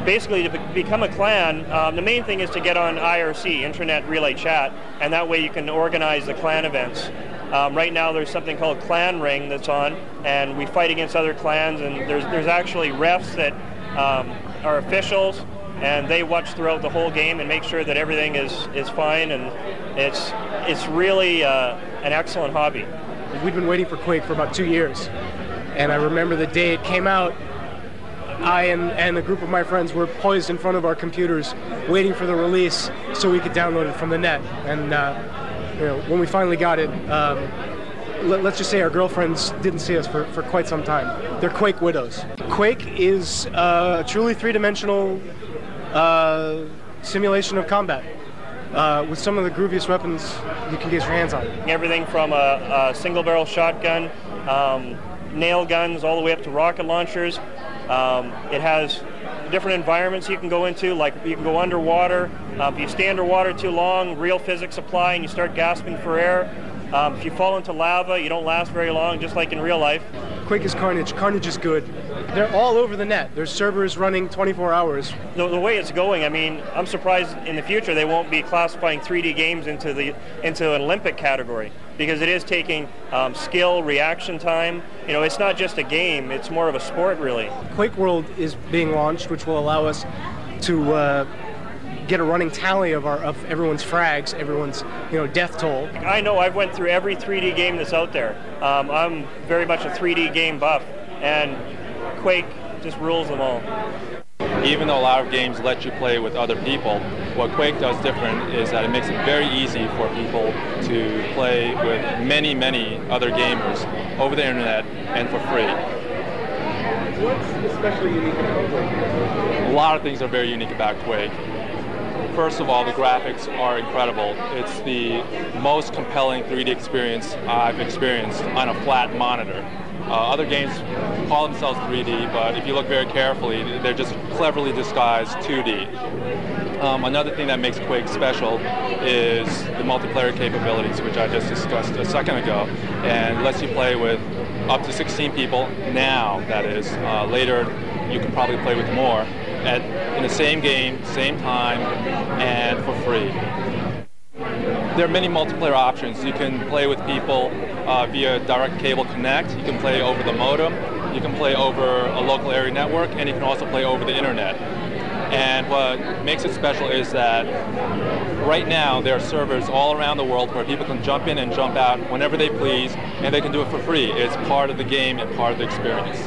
basically to become a clan, the main thing is to get on IRC, Internet Relay Chat, and that way you can organize the clan events. Right now there's something called Clan Ring that's on, and we fight against other clans, and there's actually refs that are officials, and they watch throughout the whole game and make sure that everything is fine, and it's really an excellent hobby. We'd been waiting for Quake for about 2 years, and I remember the day it came out, I and a group of my friends were poised in front of our computers waiting for the release so we could download it from the net. And you know, when we finally got it, let's just say our girlfriends didn't see us for quite some time. They're Quake widows. Quake is a truly three-dimensional simulation of combat with some of the grooviest weapons you can get your hands on. Everything from a single-barrel shotgun, nail guns, all the way up to rocket launchers. It has different environments you can go into, like you can go underwater. If you stay underwater too long, real physics apply and you start gasping for air. If you fall into lava, you don't last very long, just like in real life. Quake is carnage. Carnage is good. They're all over the net. There's servers running 24 hours. The way it's going, I mean, I'm surprised in the future they won't be classifying 3D games into an Olympic category, because it is taking skill, reaction time. You know, it's not just a game, it's more of a sport, really. QuakeWorld is being launched, which will allow us to get a running tally of everyone's frags, everyone's death toll. I know I've went through every 3D game that's out there. I'm very much a 3D game buff, and Quake just rules them all. Even though a lot of games let you play with other people, what Quake does different is that it makes it very easy for people to play with many, many other gamers over the internet and for free. What's especially unique about Quake? A lot of things are very unique about Quake. First of all, the graphics are incredible. It's the most compelling 3D experience I've experienced on a flat monitor. Other games call themselves 3D, but if you look very carefully, they're just cleverly disguised 2D. Another thing that makes Quake special is the multiplayer capabilities, which I just discussed a second ago, and lets you play with up to 16 people now, that is. Later, you can probably play with more in the same game, same time, and for free. There are many multiplayer options. You can play with people via direct cable connect. You can play over the modem. You can play over a local area network, and you can also play over the internet. And what makes it special is that right now there are servers all around the world where people can jump in and jump out whenever they please, and they can do it for free. It's part of the game and part of the experience.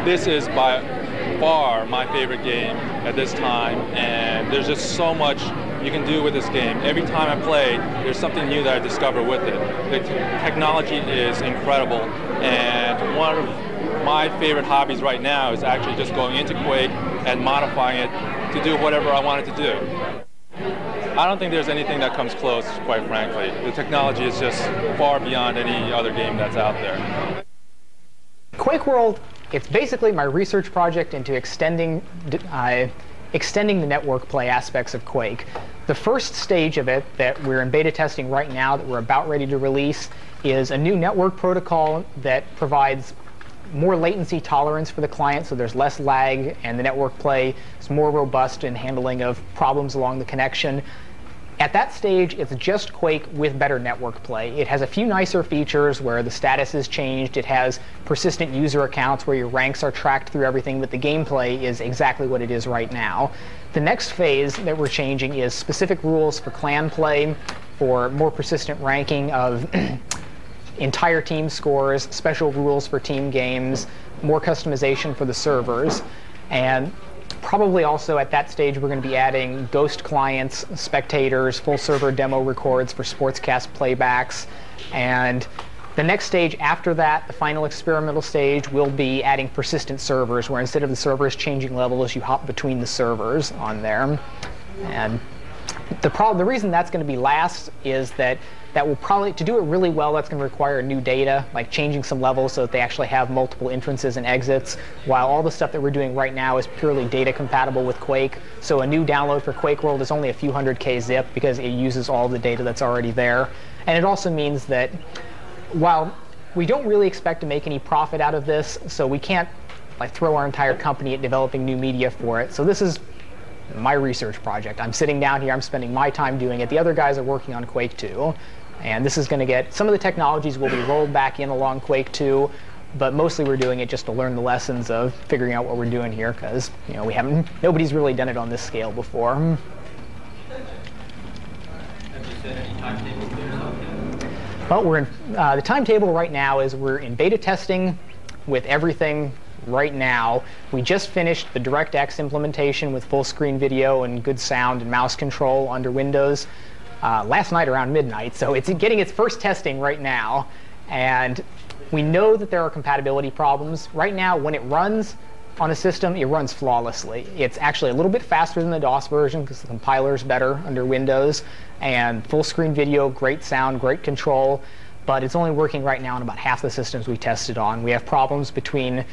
This is by far my favorite game at this time, and there's just so much you can do with this game. Every time I play, there's something new that I discover with it. The technology is incredible, and one of my favorite hobbies right now is actually just going into Quake and modifying it to do whatever I want it to do. I don't think there's anything that comes close, quite frankly. The technology is just far beyond any other game that's out there. QuakeWorld, it's basically my research project into extending the network play aspects of Quake. The first stage of it that we're in beta testing right now, that we're about ready to release, is a new network protocol that provides more latency tolerance for the client, so there's less lag, and the network play is more robust in handling of problems along the connection. At that stage, it's just Quake with better network play. It has a few nicer features where the status is changed. It has persistent user accounts where your ranks are tracked through everything, but the gameplay is exactly what it is right now. The next phase that we're changing is specific rules for clan play, for more persistent ranking of entire team scores, special rules for team games, more customization for the servers, and probably also at that stage we're going to be adding ghost clients, spectators, full server demo records for sportscast playbacks, and the next stage after that, the final experimental stage, will be adding persistent servers, where instead of the servers changing levels, you hop between the servers on there. And the reason that's going to be last is that will probably, to do it really well, that's going to require new data, like changing some levels so that they actually have multiple entrances and exits, while all the stuff that we're doing right now is purely data compatible with Quake. So a new download for QuakeWorld is only a few 100K zip because it uses all the data that's already there. And it also means that while we don't really expect to make any profit out of this, so we can't like throw our entire company at developing new media for it. So this is my research project. I'm sitting down here, I'm spending my time doing it. The other guys are working on Quake 2. And this is going to get, some of the technologies will be rolled back in along Quake 2, but mostly we're doing it just to learn the lessons of figuring out what we're doing here, because nobody's really done it on this scale before. Have you set any timetables there? Well, we're in, the timetable right now is we're in beta testing with everything right now. We just finished the DirectX implementation with full screen video and good sound and mouse control under Windows last night around midnight. So it's getting its first testing right now. And we know that there are compatibility problems. Right now, when it runs on a system, it runs flawlessly. It's actually a little bit faster than the DOS version because the compiler's better under Windows. And full screen video, great sound, great control. But it's only working right now on about half the systems we tested on. We have problems between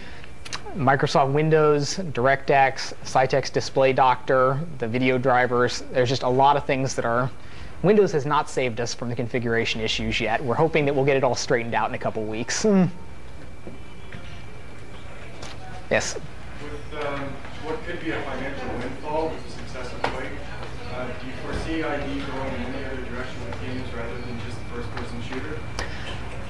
Microsoft Windows, DirectX, Cytex Display Doctor, the video drivers. There's just a lot of things that are... Windows has not saved us from the configuration issues yet. We're hoping that we'll get it all straightened out in a couple weeks. Yes? With what could be a financial windfall with the success of Quake, do you foresee ID going in any other direction with games rather than just the first-person shooter?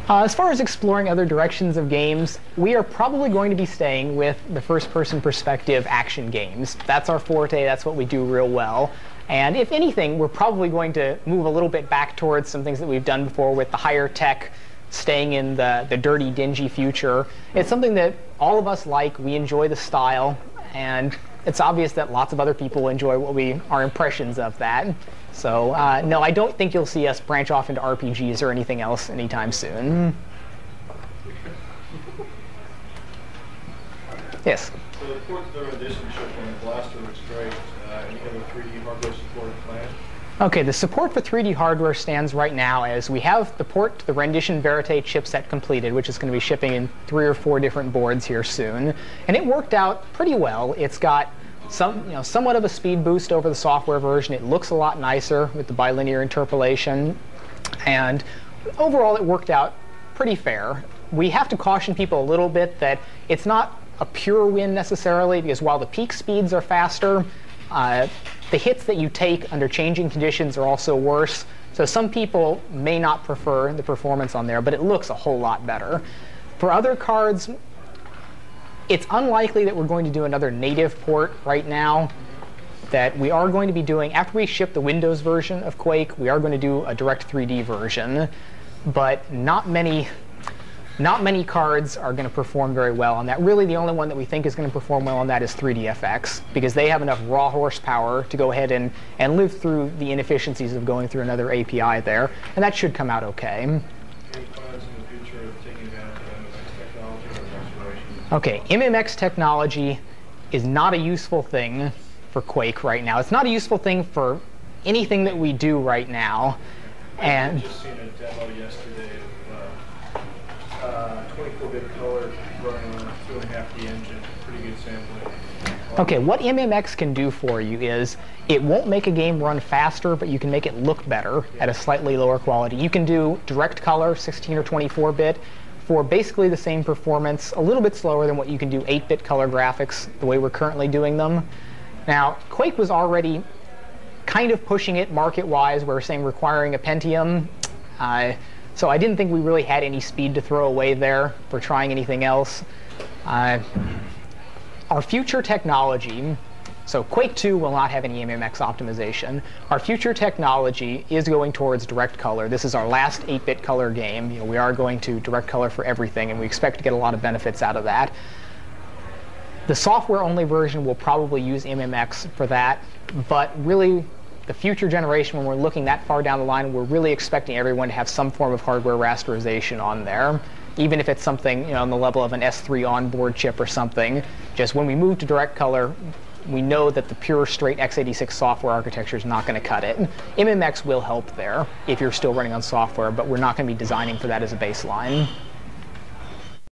As far as exploring other directions of games, we are probably going to be staying with the first-person perspective action games. That's our forte. That's what we do real well. And if anything, we're probably going to move a little bit back towards some things that we've done before with the higher tech, staying in the dirty, dingy future. It's something that all of us like. We enjoy the style. And it's obvious that lots of other people enjoy our impressions of that. So no, I don't think you'll see us branch off into RPGs or anything else anytime soon. Yes? So the port to the rendition chip on the Blaster looks great. Any other 3D hardware support planned? OK, the support for 3D hardware stands right now as we have the port to the Rendition Verite chipset completed, which is going to be shipping in 3 or 4 different boards here soon. And it worked out pretty well. It's got somewhat of a speed boost over the software version. It looks a lot nicer with the bilinear interpolation. And overall, it worked out pretty fair. We have to caution people a little bit that it's not a pure win necessarily, because while the peak speeds are faster, the hits that you take under changing conditions are also worse. So some people may not prefer the performance on there, but it looks a whole lot better. For other cards, it's unlikely that we're going to do another native port right now. That we are going to be doing, after we ship the Windows version of Quake, we are going to do a direct 3D version. But not many cards are going to perform very well on that. Really, the only one that we think is going to perform well on that is 3DFX, because they have enough raw horsepower to go ahead and live through the inefficiencies of going through another API there. And that should come out OK. Any plans in the future of taking advantage of MMX technology or restoration? OK, MMX technology is not a useful thing for Quake right now. It's not a useful thing for anything that we do right now. And I just seen a demo yesterday of 24-bit color running on a 2.5D engine. Pretty good sampling. OK, what MMX can do for you is it won't make a game run faster, but you can make it look better at a slightly lower quality. You can do direct color, 16 or 24-bit, for basically the same performance, a little bit slower than what you can do 8-bit color graphics the way we're currently doing them. Now, Quake was already kind of pushing it market-wise. We were saying requiring a Pentium. So I didn't think we really had any speed to throw away there for trying anything else. Our future technology, so Quake 2 will not have any MMX optimization. Our future technology is going towards direct color. This is our last 8-bit color game. We are going to direct color for everything, and we expect to get a lot of benefits out of that. The software-only version will probably use MMX for that, but really, the future generation, when we're looking that far down the line, we're really expecting everyone to have some form of hardware rasterization on there, even if it's something on the level of an S3 onboard chip or something. Just when we move to direct color, we know that the pure straight x86 software architecture is not going to cut it. MMX will help there if you're still running on software, but we're not going to be designing for that as a baseline.